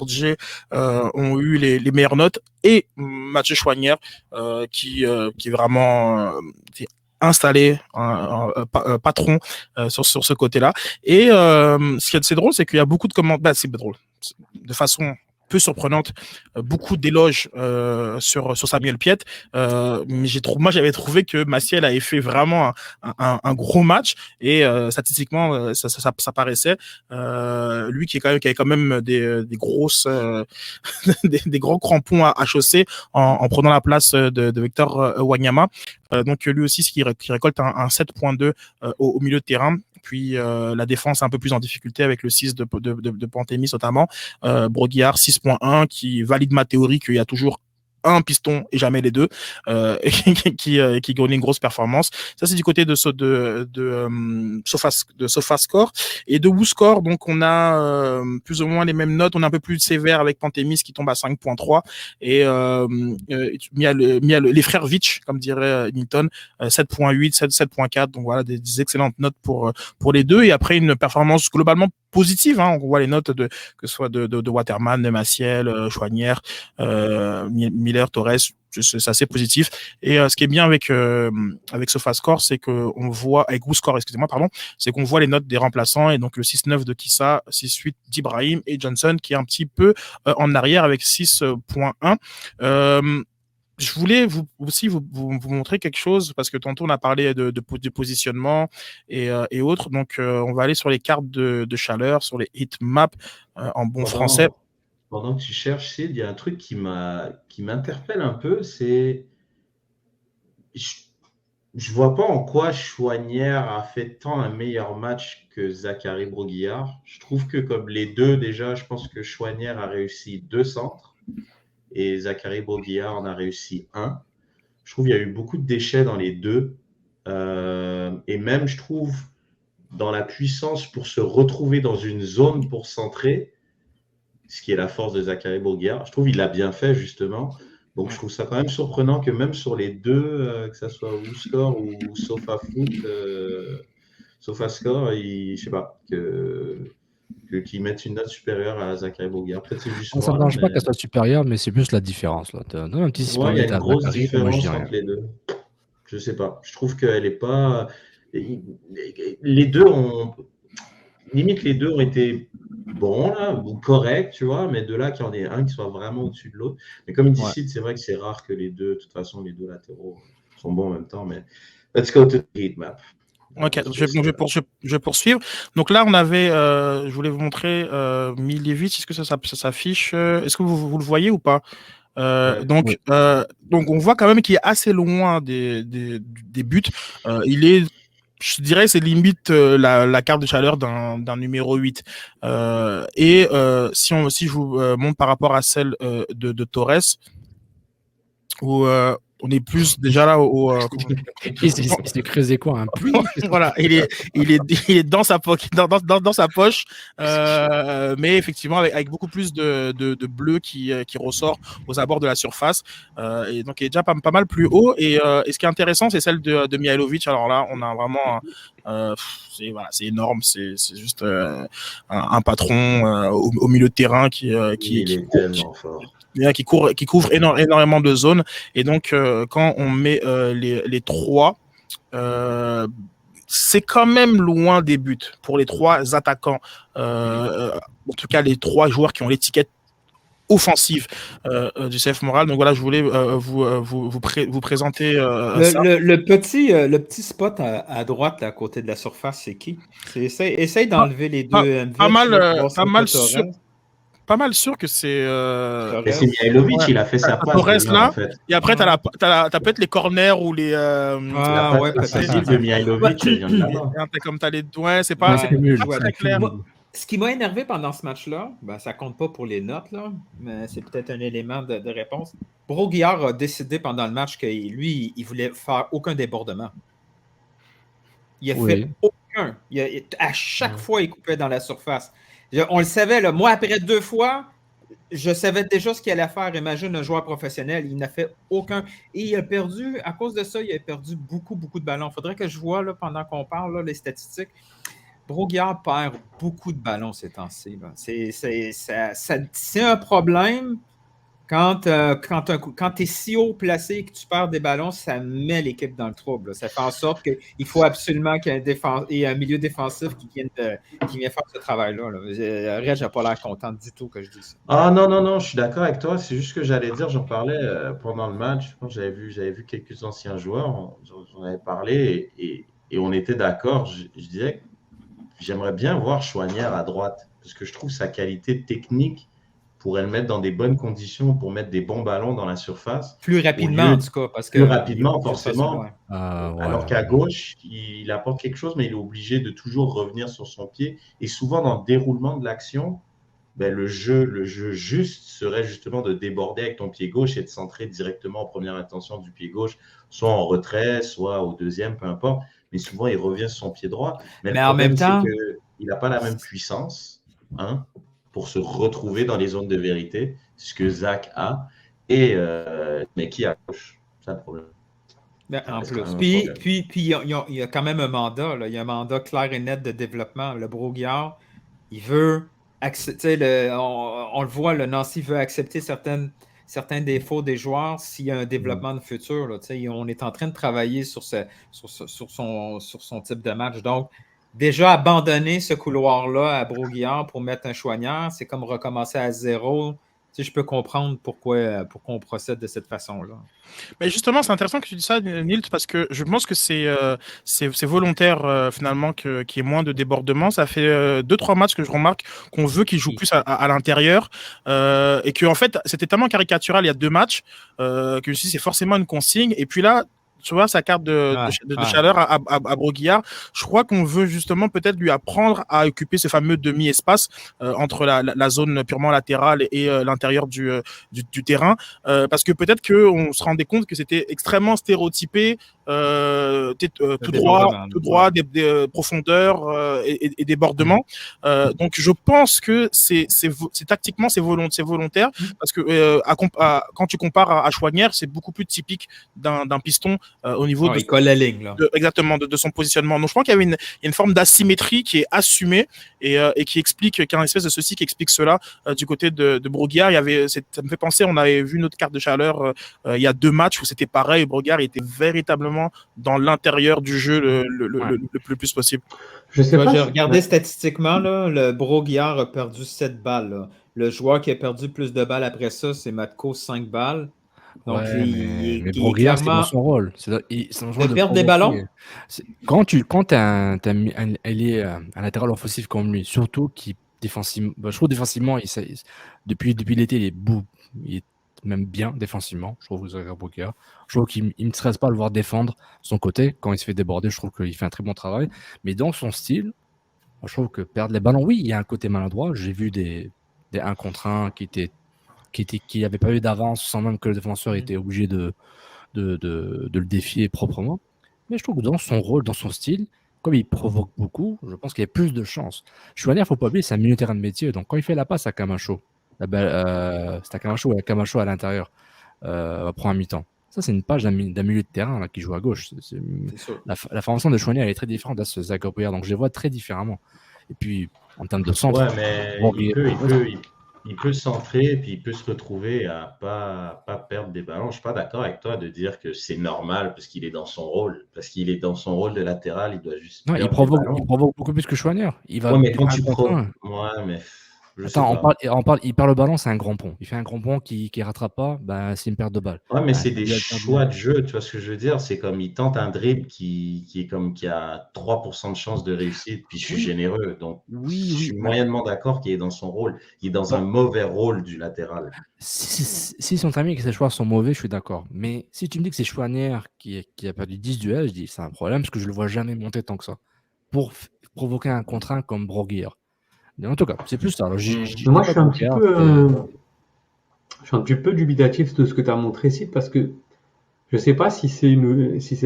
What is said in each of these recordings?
Bourdieu ont eu les meilleures notes, et Mathieu Choignard qui est vraiment installé, patron sur ce côté-là. Et ce qui est assez drôle, c'est qu'il y a beaucoup de commentaires, c'est drôle, de façon peu surprenante, beaucoup d'éloges sur Samuel Piette, mais moi j'avais trouvé que Maciel avait fait vraiment un gros match, et statistiquement ça paraissait, lui qui avait quand même des grosses des gros crampons à chausser en prenant la place de Victor Wanyama. Donc lui aussi qui récolte un 7.2 au milieu de terrain. Puis la défense un peu plus en difficulté avec le 6 de Pantémis notamment. Broguillard 6.1 qui valide ma théorie qu'il y a toujours un piston et jamais les deux, qui gagne une grosse performance. Ça, c'est du côté de SofaScore. Et de WhoScore, donc on a plus ou moins les mêmes notes. On est un peu plus sévère avec Pantémis qui tombe à 5.3, et les frères Vitch, comme dirait Newton, 7.8, 7.4. Donc voilà, des excellentes notes pour les deux. Et après, une performance globalement positive, hein. On voit les notes que ce soit de Waterman, de Maciel, Choignard, Miller, Torres, c'est assez positif. Et ce qui est bien avec SofaScore, c'est qu'on voit, avec WhoScore, excusez-moi, pardon, c'est qu'on voit les notes des remplaçants, et donc le 6-9 de Kissa, 6-8 d'Ibrahim, et Johnson qui est un petit peu en arrière avec 6.1. Je voulais aussi vous montrer quelque chose, parce que tantôt on a parlé de positionnement et autres. Donc on va aller sur les cartes de chaleur, sur les heat maps en bon français. Pendant que tu cherches, Sid, il y a un truc qui m'interpelle un peu, c'est je vois pas en quoi Choignard a fait tant un meilleur match que Zachary Broguillard. Je trouve que comme les deux, déjà, je pense que Choignard a réussi 2 centres et Zachary Broguillard en a réussi 1. Je trouve qu'il y a eu beaucoup de déchets dans les deux. Et même, je trouve, dans la puissance pour se retrouver dans une zone pour centrer, ce qui est la force de Zachary Broguillard, je trouve qu'il l'a bien fait, justement. Donc, je trouve ça quand même surprenant que même sur les deux, que ce soit WhoScore ou SofaScore, je sais pas, qu'ils mettent une note supérieure à Zachary Broguillard. Peut-être c'est juste Ça ne moi. dérange pas qu'elle soit supérieure, mais c'est plus la différence. Là. Donne un petit 6 Ouais, il y a une à grosse Zachary, moi je différence dis rien. entre les deux. Je sais pas. Je trouve qu'elle est pas. Les deux ont. Limite, les deux ont été bons, là, ou corrects, tu vois, mais de là qu'il y en ait un qui soit vraiment au-dessus de l'autre. Mais comme il dit Sid, c'est vrai que c'est rare que les deux, de toute façon, les deux latéraux sont bons en même temps. Mais let's go to the heat map. Ok, je vais poursuivre. Donc là, on avait, je voulais vous montrer Miljevic. Est-ce que ça s'affiche? Est-ce que vous le voyez ou pas? Donc on voit quand même qu'il est assez loin des buts. Il est, je dirais, c'est limite la carte de chaleur d'un numéro 8. Et si je vous montre par rapport à celle de Torres, où on est plus déjà là au. Il s'est creusé quoi, un puits? Voilà, il est dans sa poche, dans sa poche, mais effectivement avec beaucoup plus de bleu qui ressort aux abords de la surface, et donc il est déjà pas mal plus haut. Et ce qui est intéressant, c'est celle de Mihailovic. Alors là, on a vraiment c'est énorme, c'est juste un patron au milieu de terrain qui est tellement fort. Qui couvre énormément de zones. Et donc quand on met les trois, c'est quand même loin des buts pour les trois attaquants, en tout cas les trois joueurs qui ont l'étiquette offensive du CF Montréal. Donc voilà, je voulais vous présenter ça. Le petit spot à droite, là, à côté de la surface, c'est qui? Essaye d'enlever les deux pas mal sûr que c'est. C'est Mihailovic, il a fait sa passe. Torres là, en fait. Et après, t'as peut-être les corners ou les. Peut-être de Mihailovic, elle vient de là-bas. Comme t'as les doigts, c'est pas très clair. Ce qui m'a énervé pendant ce match-là, ça compte pas pour les notes, là, mais c'est peut-être un élément de réponse. Broguillard a décidé pendant le match que lui, il voulait faire aucun débordement. Il a fait aucun. À chaque fois, il coupait dans la surface. On le savait, là. Moi, après 2 fois, je savais déjà ce qu'il allait faire. Imagine un joueur professionnel, il n'a fait aucun. Et il a perdu, à cause de ça, il a perdu beaucoup de ballons. Il faudrait que je vois, là, pendant qu'on parle, là, les statistiques. Brault-Guillard perd beaucoup de ballons ces temps-ci. Là. C'est un problème quand tu es si haut placé et que tu perds des ballons, ça met l'équipe dans le trouble. Là. Ça fait en sorte qu'il faut absolument qu'il y ait un milieu défensif qui vienne faire ce travail-là. Là. Reg n'a pas l'air content du tout que je dise ça. Ah non, non, non, je suis d'accord avec toi. C'est juste que j'allais dire, j'en parlais pendant le match. Je pense que j'avais vu quelques anciens joueurs, j'en avais parlé et on était d'accord. Je disais que j'aimerais bien voir Chouanière à droite parce que je trouve sa qualité technique pourrait le mettre dans des bonnes conditions pour mettre des bons ballons dans la surface. Plus rapidement, en tout cas. Parce plus que rapidement, forcément. Ouais. Alors qu'à gauche, il apporte quelque chose, mais il est obligé de toujours revenir sur son pied. Et souvent, dans le déroulement de l'action, ben, le jeu juste serait justement de déborder avec ton pied gauche et de centrer directement en première intention du pied gauche, soit en retrait, soit au deuxième, peu importe. Mais souvent, il revient sur son pied droit. Mais le en problème, même temps, c'est qu'il n'a pas la même puissance pour se retrouver dans les zones de vérité, ce que Zach a, mais qui à gauche. C'est un problème. En plus. Puis il y a quand même un mandat. Là. Il y a un mandat clair et net de développement. Le Brault-Guillard, il veut accepter, on le voit, le Nancy veut accepter certains défauts des joueurs s'il y a un développement de futur. Là, on est en train de travailler sur son type de match. Donc, déjà abandonner ce couloir-là à Brault-Guillard pour mettre un Chouanière, c'est comme recommencer à zéro. Je peux comprendre pourquoi on procède de cette façon-là. Mais justement, c'est intéressant que tu dis ça, Nilt, parce que je pense que c'est volontaire finalement qu'il y ait moins de débordements. Ça fait 2-3 matchs que je remarque qu'on veut qu'ils jouent plus à l'intérieur et que en fait c'était tellement caricatural il y a 2 matchs que je me suis dit c'est forcément une consigne. Et puis là, tu vois, sa carte de chaleur à Brault-Guillard, je crois qu'on veut justement peut-être lui apprendre à occuper ce fameux demi-espace entre la zone purement latérale et l'intérieur du terrain, parce que peut-être qu'on se rendait compte que c'était extrêmement stéréotypé, tout droit, des profondeurs et débordements. Donc je pense que c'est tactiquement c'est volontaire, parce que quand tu compares à Chouanière, c'est beaucoup plus typique d'un piston au niveau il colle la ligne, là. Exactement, de son positionnement. Donc je crois qu'il y avait une forme d'asymétrie qui est assumée et qui explique, qu'il y a une espèce de ceci qui explique cela du côté de Brault-Guillard. Ça me fait penser, on avait vu notre carte de chaleur il y a 2 matchs où c'était pareil. Brault-Guillard était véritablement dans l'intérieur du jeu le plus possible. Je sais pas. J'ai regardé statistiquement, là, le Brault-Guillard a perdu 7 balles. Là. Le joueur qui a perdu plus de balles après ça, c'est Matko, 5 balles. Donc, mais Brault-Guillard, c'est dans son rôle. C'est un joueur de perdre des ballons. Quand tu as un latéral offensif comme lui, surtout qui défensivement, je trouve défensivement, depuis l'été, il est même bien défensivement. Je trouve Brault-Guillard. Je trouve qu'il ne me stresse pas à le voir défendre son côté quand il se fait déborder. Je trouve qu'il fait un très bon travail. Mais dans son style, je trouve que perdre les ballons, oui, il y a un côté maladroit. J'ai vu des 1 contre 1 qui n'avait pas eu d'avance sans même que le défenseur était obligé de le défier proprement. Mais je trouve que dans son rôle, dans son style, comme il provoque beaucoup, je pense qu'il y a plus de chance. Chouanière, il ne faut pas oublier, c'est un milieu terrain de métier. Donc quand il fait la passe à Camacho, c'est à Camacho ou à Camacho à l'intérieur, prend un mi-temps. Ça, c'est une page d'un milieu de terrain là, qui joue à gauche. La formation de Chouanière, elle est très différente de ce Zach Brault-Guillard. Donc je les vois très différemment. Et puis, en termes de centre... Ouais, mais il peut centrer et puis il peut se retrouver à pas perdre des ballons. Je suis pas d'accord avec toi de dire que c'est normal parce qu'il est dans son rôle. Parce qu'il est dans son rôle de latéral, il doit juste perdre il provoque beaucoup plus que Chouanière. Mais quand tu provoques... Ouais, mais... il perd le ballon, c'est un grand pont. Il fait un grand pont qui rattrape pas, c'est une perte de balle. Ouais, mais c'est des choix de jeu, tu vois ce que je veux dire? C'est comme il tente un dribble qui a 3% de chance de réussite, puis je suis généreux. Donc, je suis moyennement d'accord qu'il est dans son rôle. Il est dans un mauvais rôle du latéral. Si son ami et que ses choix sont mauvais, je suis d'accord. Mais si tu me dis que c'est Chouanière qui a perdu 10 duels, je dis c'est un problème parce que je le vois jamais monter tant que ça pour provoquer un contre 1 comme Brault-Guillard. En tout cas, c'est plus ça. Alors, moi, je suis un petit peu dubitatif de ce que tu as montré ici parce que je ne sais pas si c'est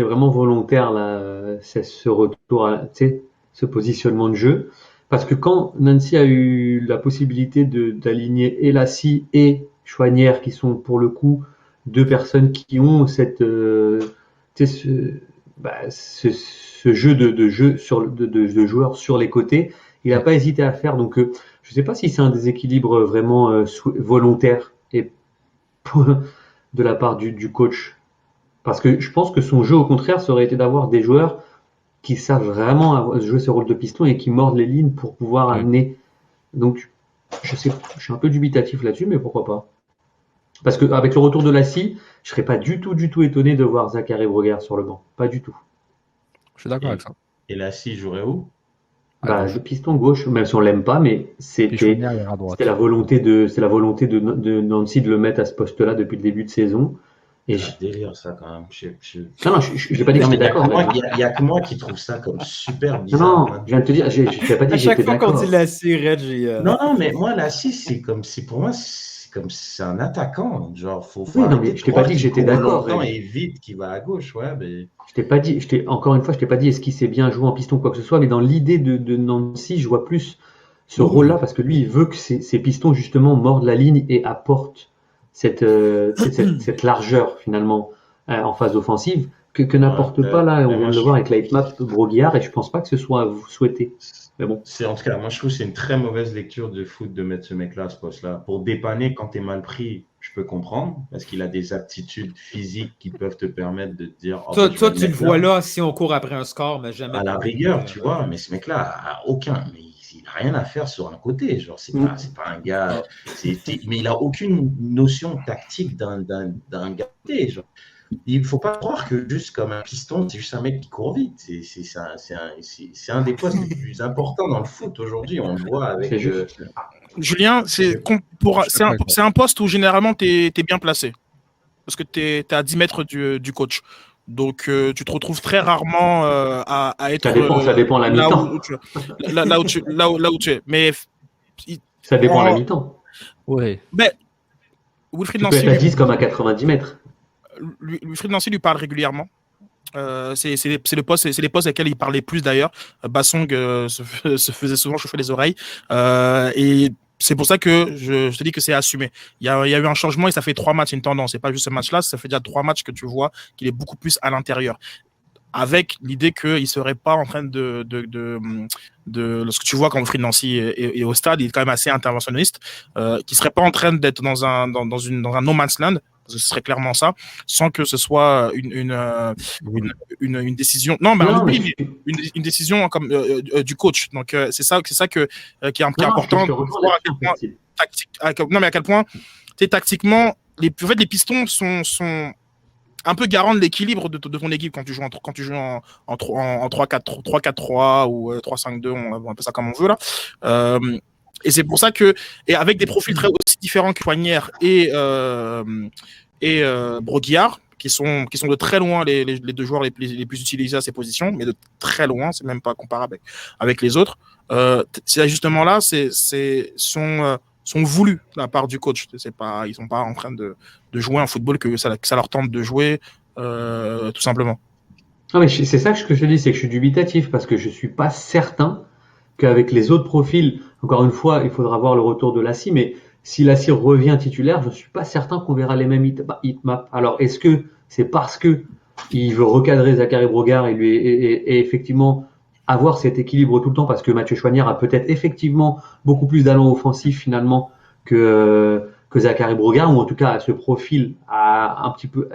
vraiment volontaire là, ce retour, ce positionnement de jeu. Parce que quand Nancy a eu la possibilité d'aligner Elassi et Chouanière, qui sont pour le coup 2 personnes qui ont ce jeu de jeu de joueurs sur les côtés, il n'a pas hésité à faire. Donc, je ne sais pas si c'est un déséquilibre vraiment volontaire et de la part du coach. Parce que je pense que son jeu, au contraire, ça aurait été d'avoir des joueurs qui savent vraiment jouer ce rôle de piston et qui mordent les lignes pour pouvoir amener. Donc, je suis un peu dubitatif là-dessus, mais pourquoi pas. Parce qu'avec le retour de Lassie, je serais pas du tout étonné de voir Zachary Broguer sur le banc. Pas du tout. Je suis d'accord avec ça. Et Lassie jouerait où? Le piston gauche, même si on l'aime pas, mais c'était la volonté de Nancy de le mettre à ce poste-là depuis le début de saison. Et c'est un délire, ça, quand même. Non, je n'ai pas dit que j'étais d'accord. Il n'y a que moi qui trouve ça comme super bizarre. Non, je viens de te dire, je n'ai pas dit que j'étais d'accord. À chaque fois qu'on dit Lassie, Reg, Non, mais moi, Lassie, pour moi, c'est un attaquant. Genre, faut non, mais je t'ai pas dit que j'étais d'accord. Et vite qui va à gauche, ouais. Mais... Je t'ai pas dit, encore une fois, je t'ai pas dit est-ce qu'il sait bien jouer en piston ou quoi que ce soit, mais dans l'idée de Nancy, je vois plus ce rôle-là parce que lui, il veut que ses pistons justement mordent la ligne et apportent cette largeur finalement en phase offensive que n'apporte pas là. On vient de le voir avec la hitmap Broguillard et je pense pas que ce soit souhaité. Mais bon. En tout cas, moi je trouve que c'est une très mauvaise lecture de foot de mettre ce mec-là à ce poste-là. Pour dépanner quand tu es mal pris, je peux comprendre parce qu'il a des aptitudes physiques qui peuvent te permettre de te dire. Toi, tu le vois là si on court après un score, mais jamais. À la rigueur, tu vois, mais ce mec-là a aucun. Mais il n'a rien à faire sur un côté. Genre, c'est pas un gars. Mais il n'a aucune notion tactique d'un gars. Genre. Il ne faut pas croire que juste comme un piston, c'est juste un mec qui court vite. C'est un des postes les plus importants dans le foot aujourd'hui. On le voit avec. Julien, c'est un poste où généralement tu es bien placé. Parce que tu es à 10 mètres du coach. Donc, tu te retrouves très rarement à être. Ça dépend la mi-temps. Là où tu es. Mais. Ça dépend la mi-temps. Oui. Mais Wilfried Nancy. Tu peux être à 10 comme à 90 mètres. Wilfried Nancy lui parle régulièrement. C'est les postes lesquels il parlait plus d'ailleurs. Bassong se faisait souvent chauffer les oreilles. Et c'est pour ça que je te dis que c'est assumé. Il y a eu un changement et ça fait 3 matchs, une tendance. C'est pas juste ce match-là, ça fait déjà 3 matchs que tu vois qu'il est beaucoup plus à l'intérieur. Avec l'idée qu'il ne serait pas en train lorsque tu vois quand Wilfried Nancy est au stade, il est quand même assez interventionniste, qu'il ne serait pas en train d'être dans un no man's land, parce que ce serait clairement ça, sans que ce soit une décision. Non, mais une décision comme du coach. Donc c'est ça qui est important. Non, mais à quel point, tactiquement, les pistons sont un peu garant de l'équilibre de ton équipe quand tu joues en 3-4-3 ou 3-5-2, on appelle ça comme on veut là. Et c'est pour ça que, et avec des profils très aussi différents que Choignère et Broguillard, qui sont de très loin les 2 joueurs les plus utilisés à ces positions, mais de très loin, c'est même pas comparable avec les autres. Ces ajustements-là sont voulus de la part du coach. Ils sont pas en train de jouer un football que ça leur tente de jouer, tout simplement. Non, mais c'est ça que je te dis, c'est que je suis dubitatif parce que je suis pas certain qu'avec les autres profils, encore une fois, il faudra voir le retour de Lassie, mais si Lassie revient titulaire, je suis pas certain qu'on verra les mêmes hitmaps. Alors, est-ce que c'est parce que il veut recadrer Zachary Broguillard et effectivement avoir cet équilibre tout le temps parce que Mathieu Choignard a peut-être effectivement beaucoup plus d'allant offensif finalement que Zachary Broguillard, ou en tout cas ce profil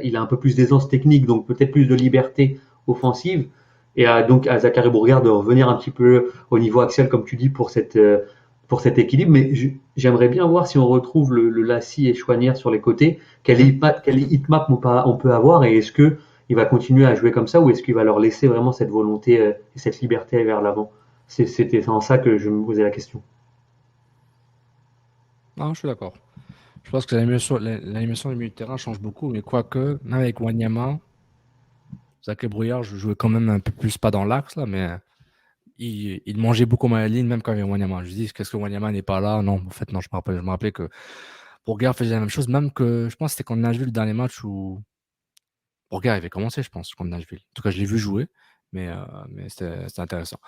il a un peu plus d'aisance technique, donc peut-être plus de liberté offensive, et donc à Zachary Broguillard de revenir un petit peu au niveau axial comme tu dis pour cet équilibre. Mais j'aimerais bien voir si on retrouve le Lassie et Choignard sur les côtés, quel hitmap on peut avoir, et est-ce que il va continuer à jouer comme ça ou est-ce qu'il va leur laisser vraiment cette volonté et cette liberté vers l'avant? C'était en ça que je me posais la question. Non, je suis d'accord. Je pense que l'animation du milieu de terrain change beaucoup, mais quoique, même avec Wanyama, Zachary Broguillard, je jouais quand même un peu plus, pas dans l'axe, là, mais il mangeait beaucoup ma ligne, même quand il y avait Wanyama. Je dis, qu'est-ce que Wanyama n'est pas là? Non, en fait, non, je me rappelais que Broguillard faisait la même chose, même que je pense que c'était quand on a vu le dernier match où Broguillard avait commencé, je pense, contre Nashville. En tout cas, je l'ai vu jouer, mais c'était intéressant.